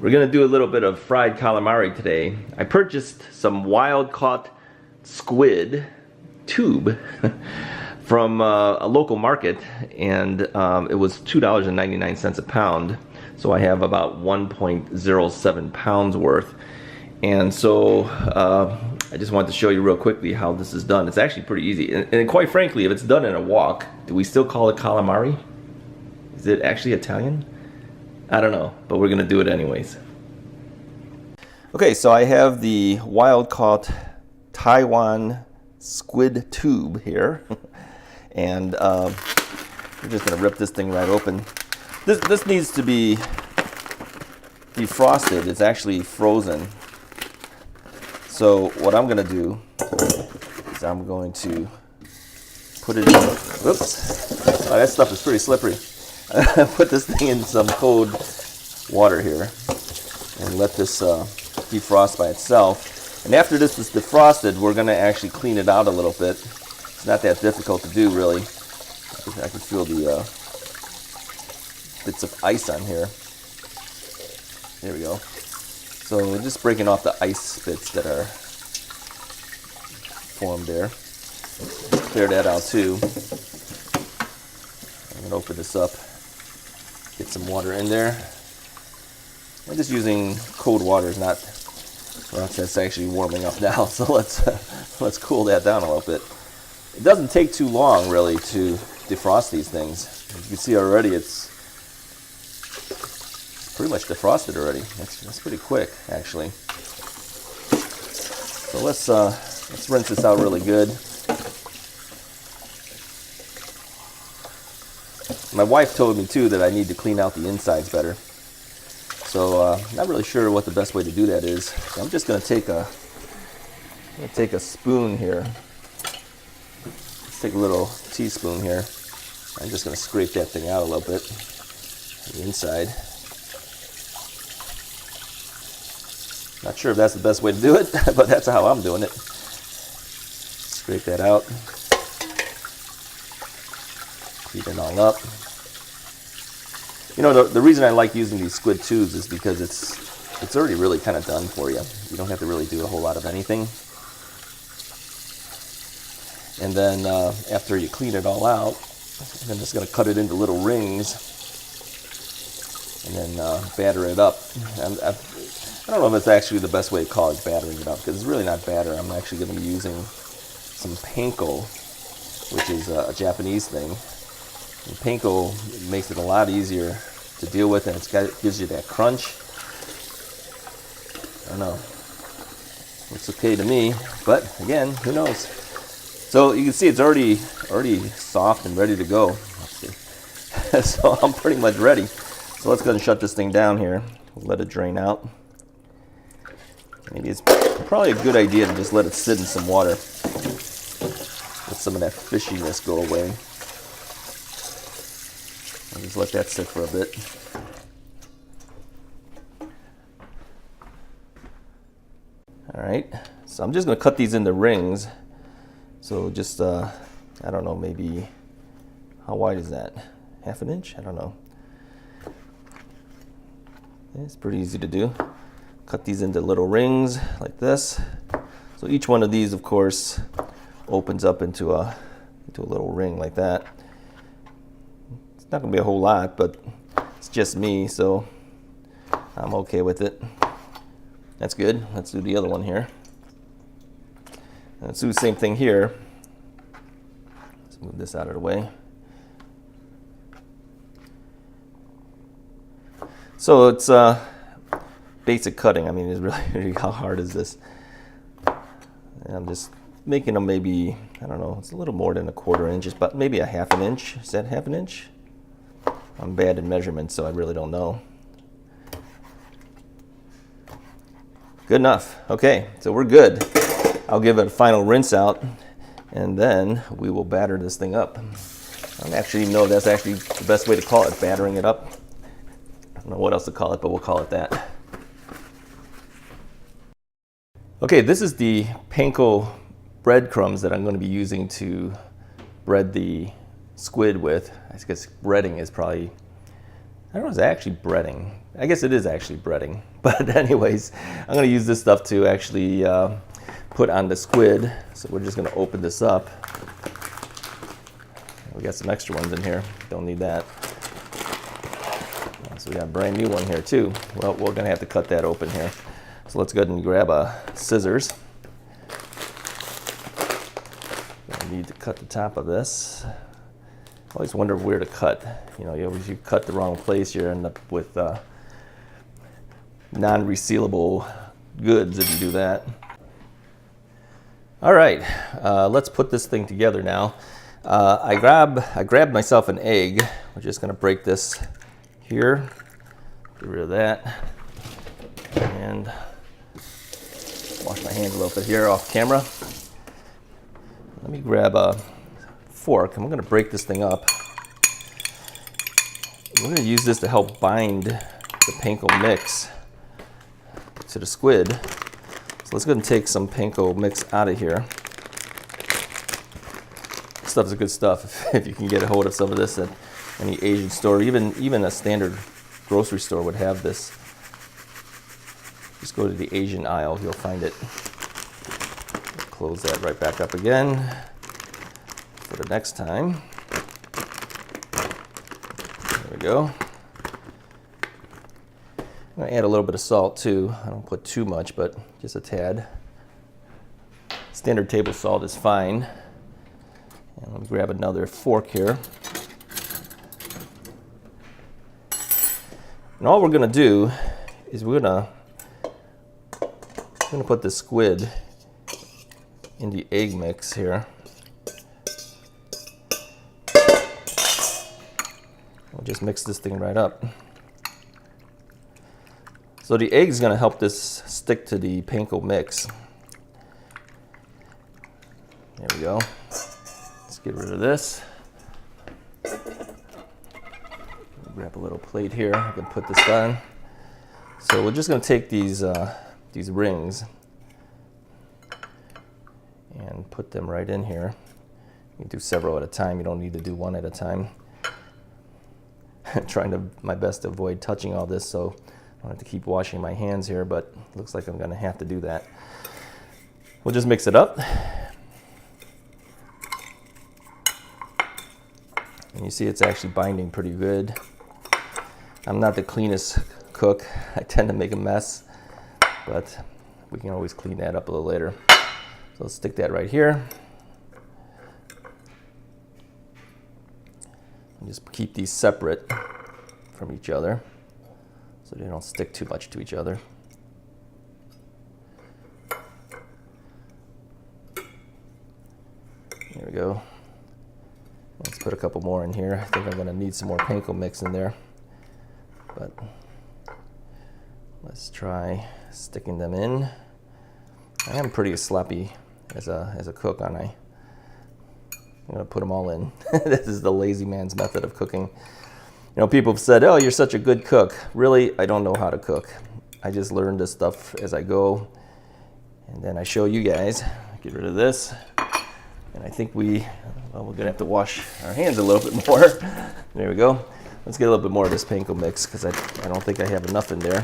We're gonna do a little bit of fried calamari today. I purchased some wild-caught squid tube from a local market, and it was $2.99 a pound. So I have about 1.07 pounds worth. And so I just wanted to show you real quickly how this is done. It's actually pretty easy. And quite frankly, if it's done in a wok, do we still call it calamari? Is it actually Italian? I don't know, but we're gonna do it anyways. Okay, so I have the wild-caught Taiwan squid tube here. And we're just gonna rip this thing right open. This needs to be defrosted. It's actually frozen. So what I'm gonna do is I'm going to put it in. Whoops! Oh, that stuff is pretty slippery. Put this thing in some cold water here and let this defrost by itself. And after this is defrosted, we're going to actually clean it out a little bit. It's not that difficult to do, really. I can feel the bits of ice on here. There we go. So we're just breaking off the ice bits that are formed there. Clear that out too. I'm going to open this up. Get some water in there. I'm just using cold water, is not, well, it's actually warming up now, so let's cool that down a little bit. It doesn't take too long, really, to defrost these things. As you can see already, it's pretty much defrosted already. That's pretty quick, actually. So let's rinse this out really good. My wife told me too that I need to clean out the insides better. So not really sure what the best way to do that is. So I'm just going to take a spoon here. Let's take a little teaspoon here. I'm just going to scrape that thing out a little bit. The inside. Not sure if that's the best way to do it, but that's how I'm doing it. Scrape that out. Clean it all up. You know, the reason I like using these squid tubes is because it's already really kind of done for you. You don't have to really do a whole lot of anything. And then after you clean it all out, I'm just going to cut it into little rings and then batter it up. I don't know if it's actually the best way to call it battering it up, because it's really not batter. I'm actually going to be using some Panko, which is a Japanese thing. And Panko makes it a lot easier to deal with, and it gives you that crunch. I don't know. Looks okay to me, but again, who knows? So you can see it's already soft and ready to go. Let's see. So I'm pretty much ready. So let's go ahead and shut this thing down here. Let it drain out. Maybe it's probably a good idea to just let it sit in some water. Let some of that fishiness go away. I'll just let that sit for a bit. Alright, so I'm just going to cut these into rings. So just, I don't know, maybe, how wide is that? Half an inch? I don't know. It's pretty easy to do. Cut these into little rings like this. So each one of these, of course, opens up into a little ring like that. It's not going to be a whole lot, but it's just me, so I'm okay with it. That's good. Let's do the other one here. Let's do the same thing here. Let's move this out of the way. So it's basic cutting. I mean, it's really how hard is this? And I'm just making them maybe, I don't know, it's a little more than 1/4 inch, but maybe a half an inch. Is that half an inch? I'm bad in measurements, so I really don't know. Good enough. Okay, so we're good. I'll give it a final rinse out, and then we will batter this thing up. I don't actually know if that's actually the best way to call it, battering it up. I don't know what else to call it, but we'll call it that. Okay, this is the Panko breadcrumbs that I'm going to be using to bread the squid with. I guess breading is probably I don't know, is it actually breading? I guess it is actually breading. But anyways, I'm going to use this stuff to actually put on the squid. So we're just going to open this up. We got some extra ones in here. Don't need that. So we got a brand new one here too. Well, we're going to have to cut that open here. So let's go ahead and grab scissors. I need to cut the top of this. I always wonder where to cut. You know, you cut the wrong place, you end up with non-resealable goods if you do that. All right, let's put this thing together now. I grabbed myself an egg. We're just going to break this here. Get rid of that. And wash my hands a little bit here off camera. Let me grab a fork and we're going to break this thing up. We're going to use this to help bind the panko mix to the squid. So let's go ahead and take some panko mix out of here. This stuff is good stuff if you can get a hold of some of this at any Asian store. Even a standard grocery store would have this. Just go to the Asian aisle, you'll find it. Close that right back up again for the next time. There we go. I'm going to add a little bit of salt too. I don't put too much, but just a tad. Standard table salt is fine. And let me grab another fork here. And all we're going to do is we're going to put the squid in the egg mix here. We'll just mix this thing right up. So the egg is going to help this stick to the panko mix. There we go. Let's get rid of this. Grab a little plate here. I can put this on. So we're just going to take these rings and put them right in here. You can do several at a time. You don't need to do one at a time. I'm trying my best to avoid touching all this, so I don't have to keep washing my hands here, but it looks like I'm going to have to do that. We'll just mix it up. And you see it's actually binding pretty good. I'm not the cleanest cook. I tend to make a mess, but we can always clean that up a little later. So let's stick that right here. And just keep these separate from each other so they don't stick too much to each other. There we go. Let's put a couple more in here. I think I'm going to need some more panko mix in there. But let's try sticking them in. I am pretty sloppy as a cook, aren't I? I'm going to put them all in. This is the lazy man's method of cooking. You know, people have said, oh, you're such a good cook. Really, I don't know how to cook. I just learn this stuff as I go. And then I show you guys. Get rid of this. And I think we're going to have to wash our hands a little bit more. There we go. Let's get a little bit more of this panko mix because I don't think I have enough in there.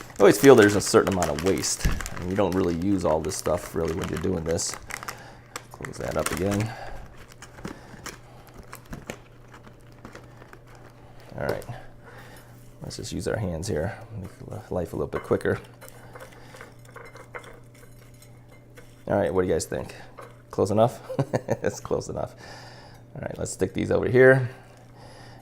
I always feel there's a certain amount of waste. And you don't really use all this stuff really when you're doing this. Close that up again. All right. Let's just use our hands here. Make life a little bit quicker. All right, what do you guys think? Close enough? It's close enough. All right, let's stick these over here.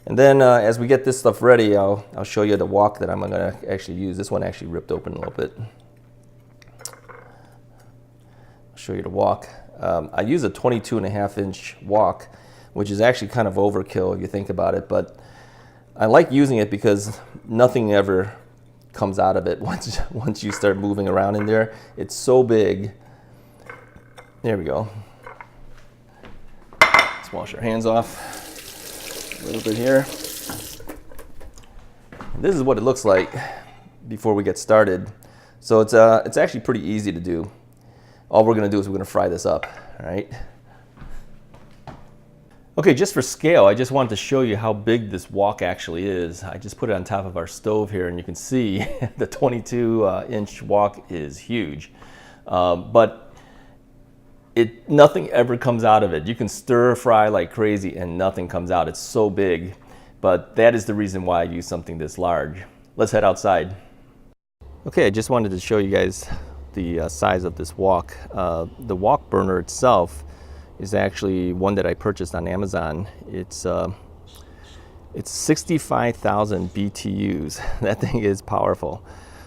And then as we get this stuff ready, I'll show you the wok that I'm going to actually use. This one actually ripped open a little bit. I'll show you the wok. I use a 22.5-inch wok, which is actually kind of overkill if you think about it, but I like using it because nothing ever comes out of it once you start moving around in there. It's so big. There we go. Let's wash our hands off a little bit here. And this is what it looks like before we get started. So it's actually pretty easy to do. All we're going to do is we're going to fry this up, all right? Okay, just for scale, I just wanted to show you how big this wok actually is. I just put it on top of our stove here, and you can see the 22-inch wok is huge. But nothing ever comes out of it. You can stir fry like crazy and nothing comes out. It's so big. But that is the reason why I use something this large. Let's head outside. Okay, I just wanted to show you guys the size of this wok. The wok burner itself is actually one that I purchased on Amazon. It's 65,000 BTUs. That thing is powerful.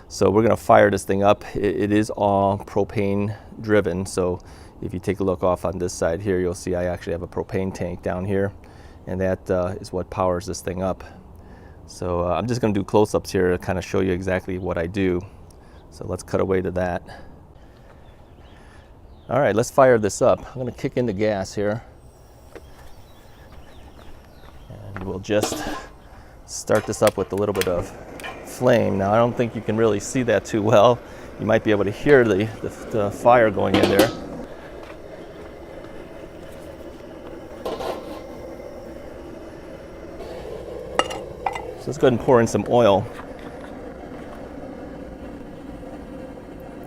So we're gonna fire this thing up. It is all propane driven. So if you take a look off on this side here, you'll see I actually have a propane tank down here, and that is what powers this thing up. So I'm just gonna do close-ups here to kind of show you exactly what I do. So let's cut away to that. All right, let's fire this up. I'm gonna kick in the gas here. And we'll just start this up with a little bit of flame. Now, I don't think you can really see that too well. You might be able to hear the fire going in there. So let's go ahead and pour in some oil.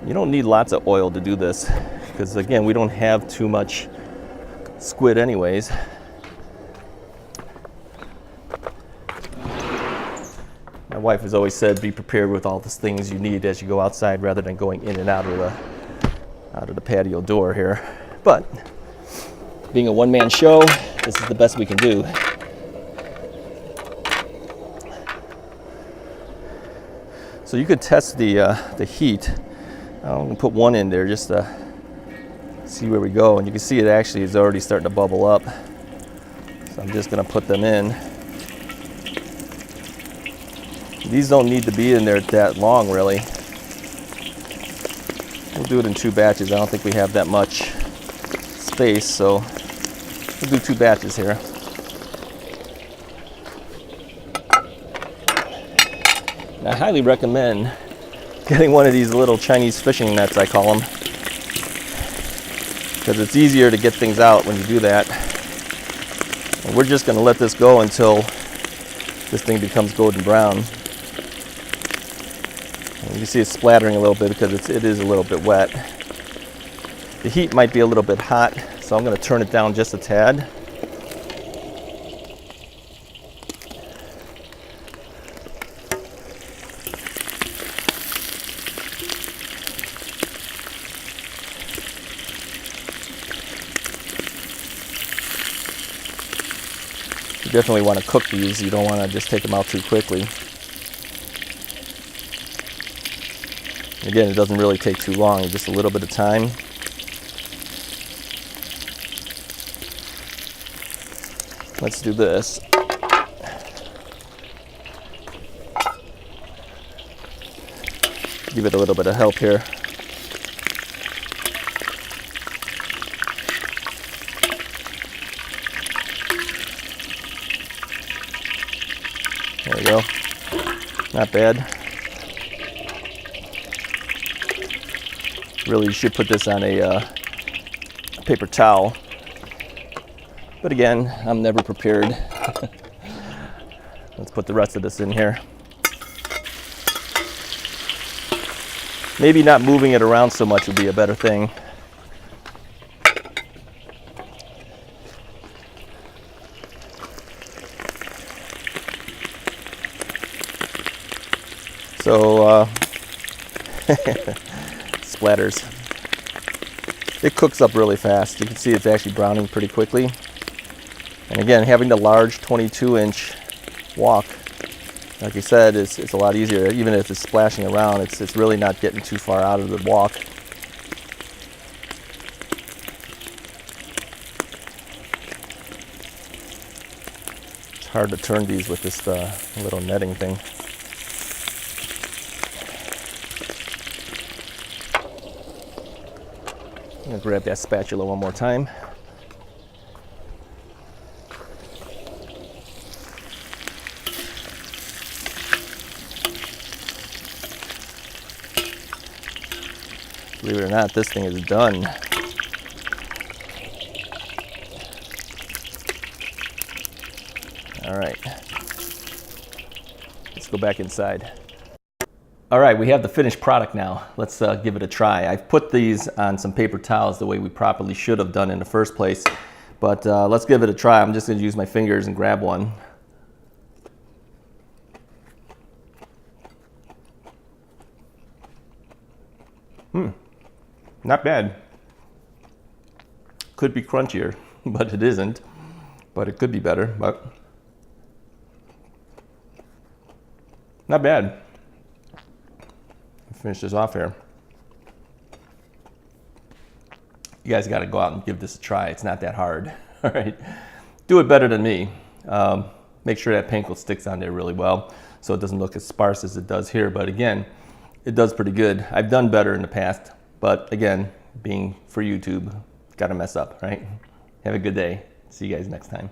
You don't need lots of oil to do this, because again, we don't have too much squid anyways. My wife has always said, be prepared with all the things you need as you go outside rather than going in and out of the patio door here. But being a one-man show, this is the best we can do. So you could test the heat. I'm gonna put one in there just to see where we go, and you can see it actually is already starting to bubble up. So I'm just gonna put them in. These don't need to be in there that long, really. We'll do it in 2 batches. I don't think we have that much space, so we'll do 2 batches here. And I highly recommend getting one of these little Chinese fishing nets, I call them, because it's easier to get things out when you do that. And we're just going to let this go until this thing becomes golden brown. And you see it splattering a little bit because it is a little bit wet. The heat might be a little bit hot, so I'm going to turn it down just a tad. You definitely want to cook these. You don't want to just take them out too quickly. Again, it doesn't really take too long, just a little bit of time. Let's do this. Give it a little bit of help here. There we go. Not bad. Really, you should put this on a paper towel. But again, I'm never prepared. Let's put the rest of this in here. Maybe not moving it around so much would be a better thing. So, splatters. It cooks up really fast. You can see it's actually browning pretty quickly. And again, having the large 22-inch wok, like you said, it's a lot easier. Even if it's splashing around, it's really not getting too far out of the wok. It's hard to turn these with this little netting thing. I'm gonna grab that spatula one more time. Believe it or not, this thing is done. All right. Let's go back inside. All right, we have the finished product now. Let's give it a try. I've put these on some paper towels the way we properly should have done in the first place. But let's give it a try. I'm just going to use my fingers and grab one. Not bad. Could be crunchier, but it isn't. But it could be better, but not bad. Finish this off here. You guys got to go out and give this a try. It's not that hard. All right, do it better than me. Make sure that panko sticks on there really well so it doesn't look as sparse as it does here. But again, it does pretty good. I've done better in the past, but again, being for YouTube, got to mess up, right? Have a good day. See you guys next time.